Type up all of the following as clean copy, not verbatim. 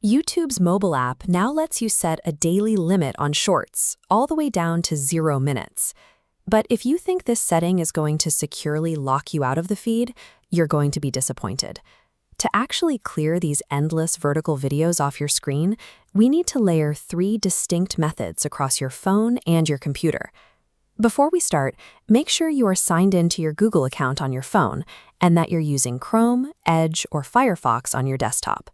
YouTube's mobile app now lets you set a daily limit on shorts, all the way down to 0 minutes. But if you think this setting is going to securely lock you out of the feed, you're going to be disappointed. To actually clear these endless vertical videos off your screen, we need to layer 3 distinct methods across your phone and your computer. Before we start, make sure you are signed in to your Google account on your phone and that you're using Chrome, Edge, or Firefox on your desktop.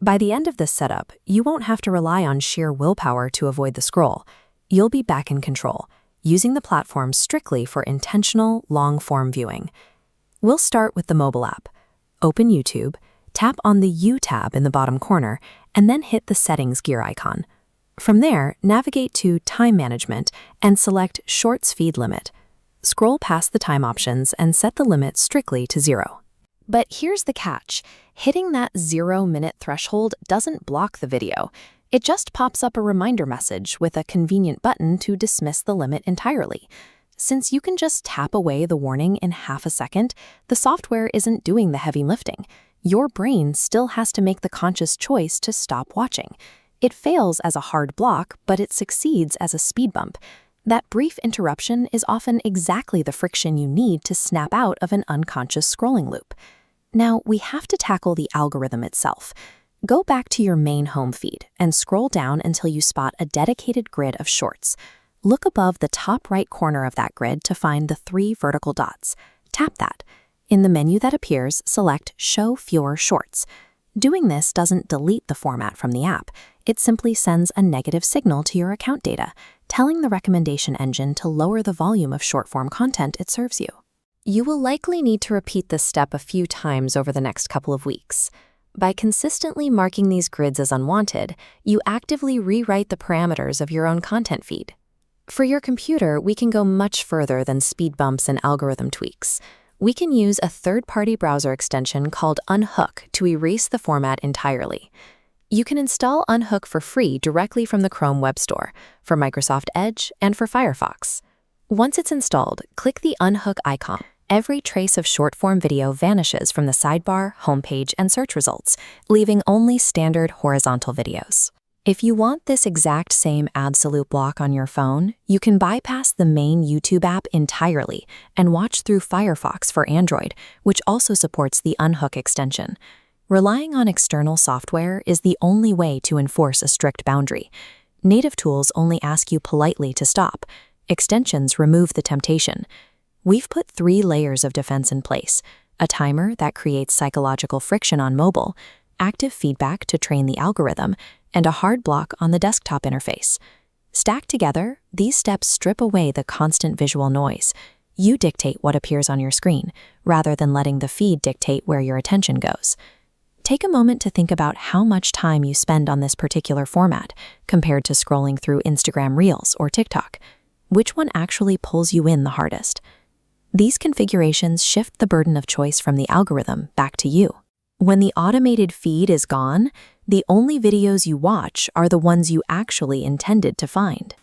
By the end of this setup, you won't have to rely on sheer willpower to avoid the scroll. You'll be back in control, using the platform strictly for intentional, long-form viewing. We'll start with the mobile app. Open YouTube, tap on the U tab in the bottom corner, and then hit the Settings gear icon. From there, navigate to Time Management and select Shorts Feed Limit. Scroll past the time options and set the limit strictly to 0. But here's the catch. Hitting that 0-minute threshold doesn't block the video. It just pops up a reminder message with a convenient button to dismiss the limit entirely. Since you can just tap away the warning in half a second, the software isn't doing the heavy lifting. Your brain still has to make the conscious choice to stop watching. It fails as a hard block, but it succeeds as a speed bump. That brief interruption is often exactly the friction you need to snap out of an unconscious scrolling loop. Now, we have to tackle the algorithm itself. Go back to your main home feed and scroll down until you spot a dedicated grid of shorts. Look above the top right corner of that grid to find the 3 vertical dots. Tap that. In the menu that appears, select Show Fewer Shorts. Doing this doesn't delete the format from the app. It simply sends a negative signal to your account data, telling the recommendation engine to lower the volume of short-form content it serves you. You will likely need to repeat this step a few times over the next couple of weeks. By consistently marking these grids as unwanted, you actively rewrite the parameters of your own content feed. For your computer, we can go much further than speed bumps and algorithm tweaks. We can use a third-party browser extension called Unhook to erase the format entirely. You can install Unhook for free directly from the Chrome Web Store, for Microsoft Edge, and for Firefox. Once it's installed, click the Unhook icon. Every trace of short-form video vanishes from the sidebar, homepage, and search results, leaving only standard horizontal videos. If you want this exact same absolute block on your phone, you can bypass the main YouTube app entirely and watch through Firefox for Android, which also supports the Unhook extension. Relying on external software is the only way to enforce a strict boundary. Native tools only ask you politely to stop. Extensions remove the temptation. We've put 3 layers of defense in place: a timer that creates psychological friction on mobile, active feedback to train the algorithm, and a hard block on the desktop interface. Stacked together, these steps strip away the constant visual noise. You dictate what appears on your screen, rather than letting the feed dictate where your attention goes. Take a moment to think about how much time you spend on this particular format, compared to scrolling through Instagram Reels or TikTok. Which one actually pulls you in the hardest? These configurations shift the burden of choice from the algorithm back to you. When the automated feed is gone, the only videos you watch are the ones you actually intended to find.